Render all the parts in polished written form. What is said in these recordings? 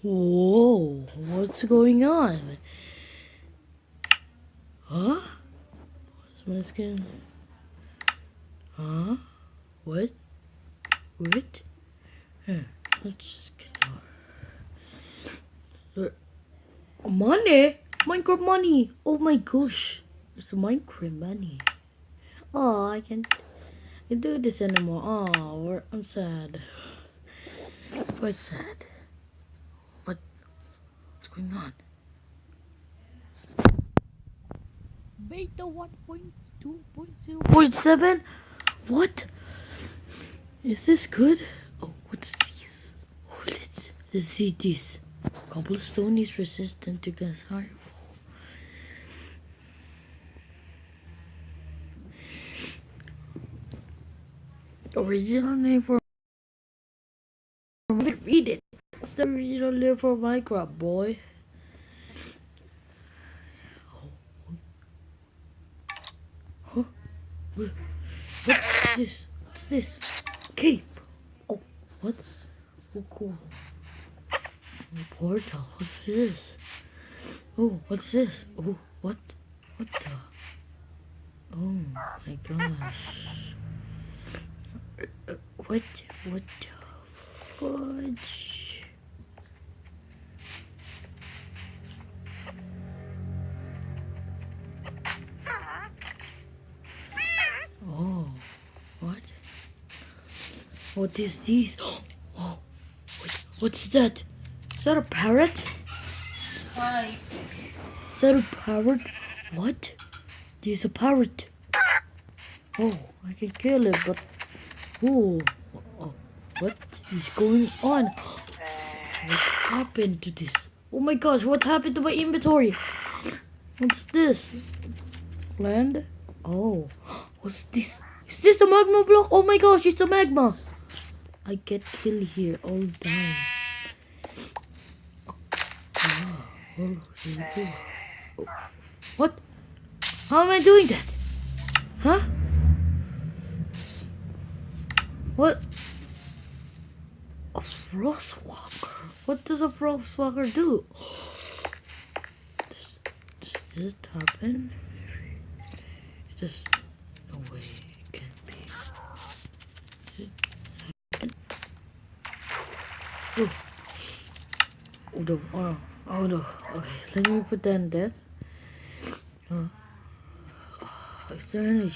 Whoa, what's going on? Huh? What's my skin? Huh? What? What? Here, let's get more. Money? Minecraft money! Oh my gosh. It's Minecraft money. Oh, I can't do this anymore. Oh, I'm sad. Quite sad. What's going on? Beta 1.2.0.7? What? Is this good? Oh, what's this? Oh, let's see this. Cobblestone is resistant to glass fireball. Original name for read it. What's the original name for Minecraft, boy? Huh? What's this? What's this? Cape. Oh, what? Oh, cool. Portal. What's this? Oh, what's this? Oh, what? What the? Oh my gosh. What the fudge? Oh, what? What is this? Oh, what's that? Is that a parrot? Hi. Is that a parrot? What? There's a parrot. Oh, I can kill it, but oh, what is going on? What happened to this? Oh my gosh, what happened to my inventory? What's this? Land? Oh, what's this? Is this a magma block? Oh my gosh, it's a magma. I get killed here all the time. Oh, what? How am I doing that? Huh? What? A frostwalker? What does a frostwalker do? Does this happen? Just no way it can't be. Does it happen? Oh. Oh no. Oh no. Okay, let me put that in this. Is there any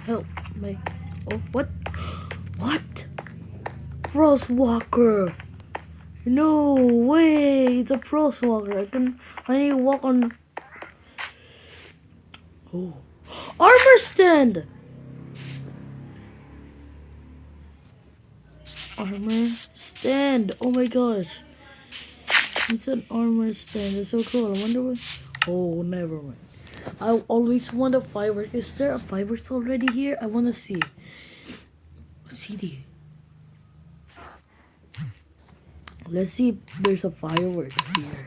help me. Oh, what? What? Frostwalker! No way! It's a frostwalker. I need to walk on. Oh, armor stand! Armor stand! Oh my gosh! It's an armor stand. It's so cool. I wonder what. Oh, never mind. I always want a firework. Is there a fireworks already here? I want to see. CD. Let's see if there's a fireworks here.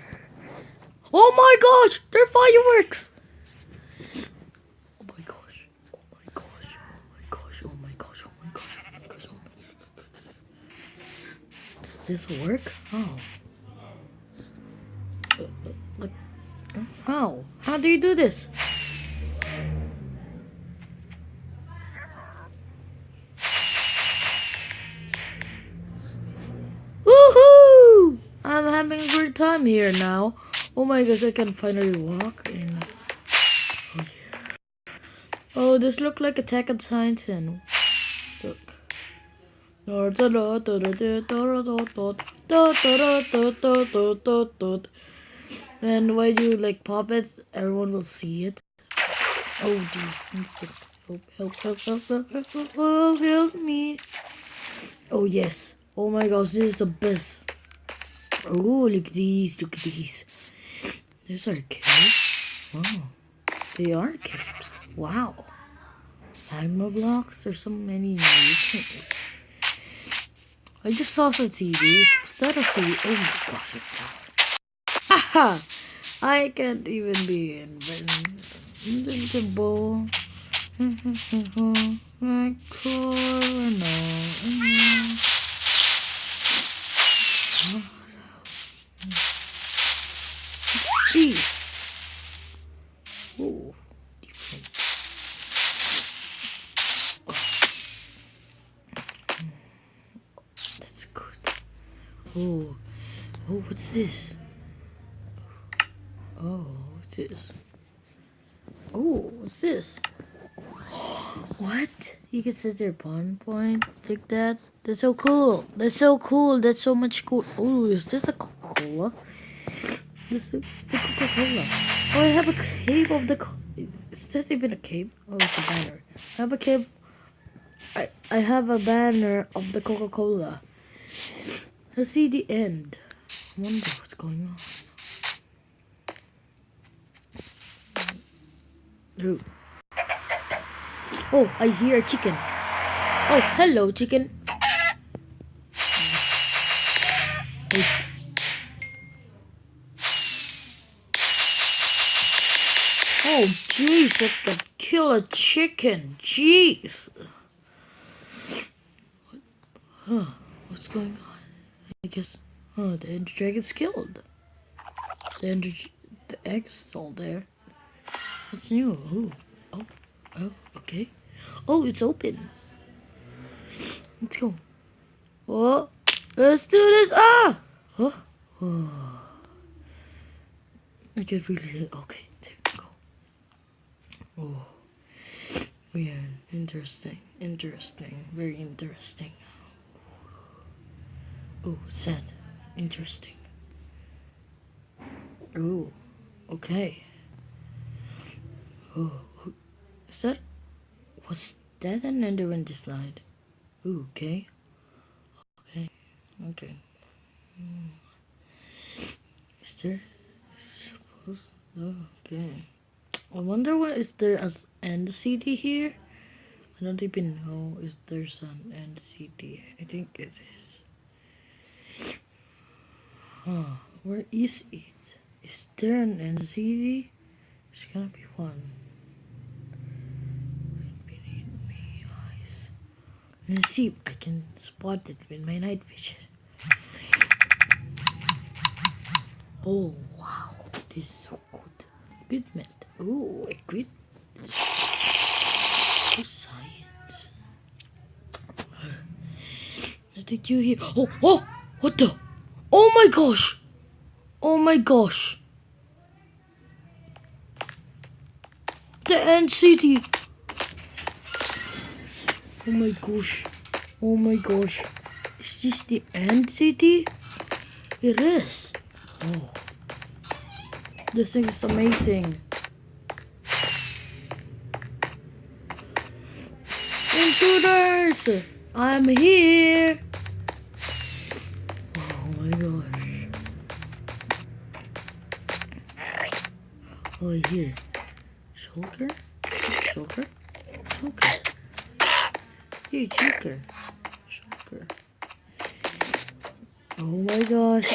Oh my gosh! There are fireworks! Oh my gosh. Oh my gosh. Oh my gosh. Oh my gosh. Oh my gosh. Oh my gosh. Oh my gosh. Does this work? How? Like, how? How do you do this? Woohoo! I'm having a great time here now. Oh my gosh, I can finally walk in. Oh, yeah. Oh, this looks like Attack on Titan. Look. And when you like pop it, everyone will see it. Oh jeez, instant. Help me. Oh yes. Oh my gosh, this is the best. Oh, look at these. These are caves. Wow. They are caves. Wow. Magma blocks. There's so many new things. I just saw some TV. Was that a TV? Oh my gosh. Haha! I can't even be invincible. My car, no. Jeez. Oh, different. That's good. Oh, what's this? Oh, what's this? Oh, what's this? What? You can set your pawn point like that? That's so cool. That's so cool. That's so much cool. Oh, is this a Coca-Cola? This is the Coca-Cola. Oh, I have a cave of the is this even a cave? Oh, it's a banner. I have a cave. I have a banner of the Coca-Cola. Let's see the end. I wonder what's going on. Ooh. Oh, I hear a chicken. Oh, hello, chicken. Oh. Oh, jeez, I can kill a chicken. Jeez. Huh, what's going on? I guess, the Ender Dragon's killed. The egg's still there. What's new? Ooh. Oh, okay. Oh, it's open. Let's go. Oh, let's do this. Ah! Oh. I get really, okay, there we go. Oh. Yeah, interesting, very interesting. Oh, sad, interesting. Oh, okay. Oh, is that, was that an Enderman slide? Oh, okay. Is there, suppose, okay. I wonder what is there as end CD here? I don't even know if there's an end CD. I think it is. Huh, where is it? Is there an end CD? There's gonna be one. Right beneath me eyes. Let's see if I can spot it with my night vision. Oh wow, this is so good. Pigment. Oh, I quit. Oh, science. I think you hear. Oh, what the? Oh my gosh! Oh my gosh! The end city! Oh my gosh! Oh my gosh! Is this the end city? It is. Oh, this thing is amazing. Intruders! I'm here! Oh my gosh. Oh, here. Shulker? Shulker? Shulker. Hey, Shulker. Shulker. Oh my gosh.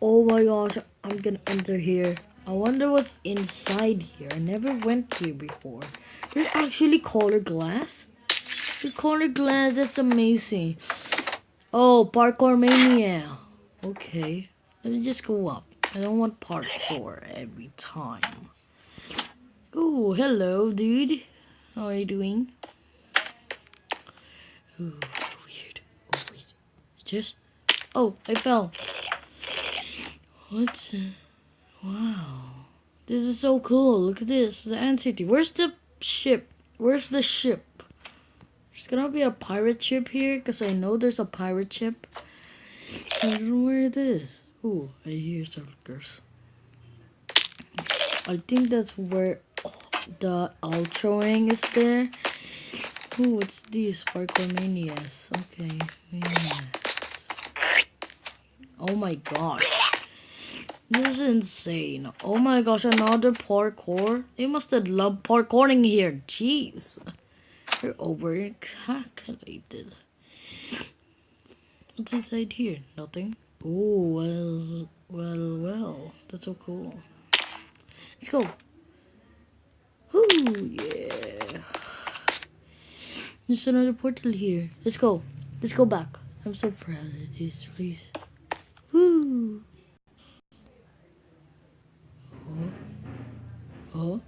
Oh my gosh. I'm gonna enter here. I wonder what's inside here. I never went here before. There's actually colored glass. The colored glass, that's amazing. Oh, parkour mania. Okay. Let me just go up. I don't want parkour every time. Oh, hello, dude. How are you doing? Ooh, so weird. Oh, wait. Just... Oh, I fell. What? Wow. This is so cool. Look at this. The ant city. Where's the ship? Where's the ship? There's gonna be a pirate ship here, because I know there's a pirate ship. I don't know where it is. Ooh, I hear circus. I think that's where the outroing is there. Ooh, what's these? Parkour manias. Okay, manias. Oh my gosh. This is insane. Oh my gosh, another parkour. They must have loved parkouring here. Jeez. They're over-calculated. What's inside here? Nothing. Oh, well. That's so cool. Let's go. Ooh, yeah. There's another portal here. Let's go. Let's go back. I'm so proud of this place. Woo! Oh.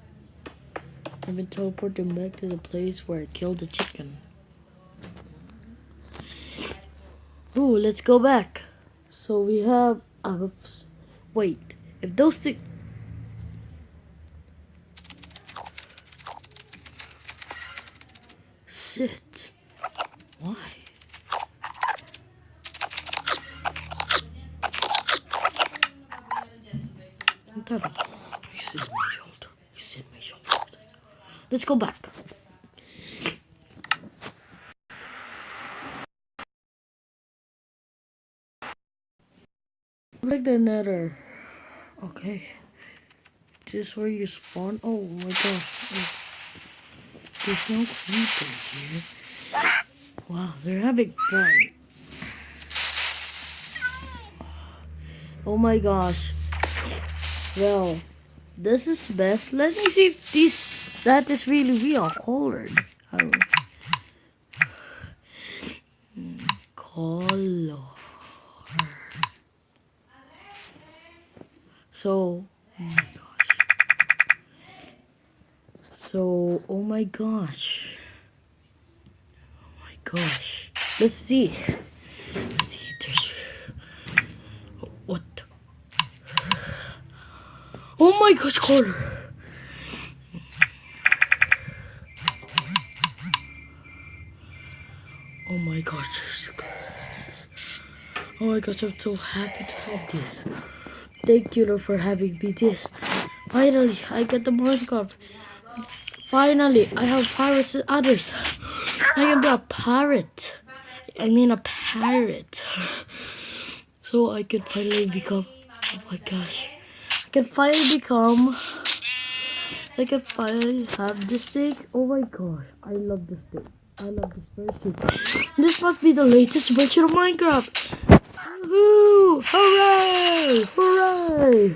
I've been teleporting back to the place where I killed the chicken. Ooh, let's go back. So we have... wait. If those things... Sit. Why? He's in my shoulder. He's in my shoulder. Let's go back. Like the nether. Okay. This is where you spawn. Oh my gosh. There's no creeper here. Wow, they're having fun. Oh my gosh. Well, this is best. Let me see if that is really real. Colored. Color. So, oh my gosh. So, oh my gosh. Oh my gosh. Let's see. Let's see. What? Oh my gosh, color. Oh my gosh. Oh my gosh, I'm so happy to have this. Thank you for having me this. Finally, I get the Minecraft. Finally, I have pirates and others. I can be a pirate. I mean a parrot. So I can finally become... Oh my gosh. I can finally have this thing. Oh my gosh. I love this thing. I love this version. This must be the latest version of Minecraft. Woohoo! Hooray! Hooray!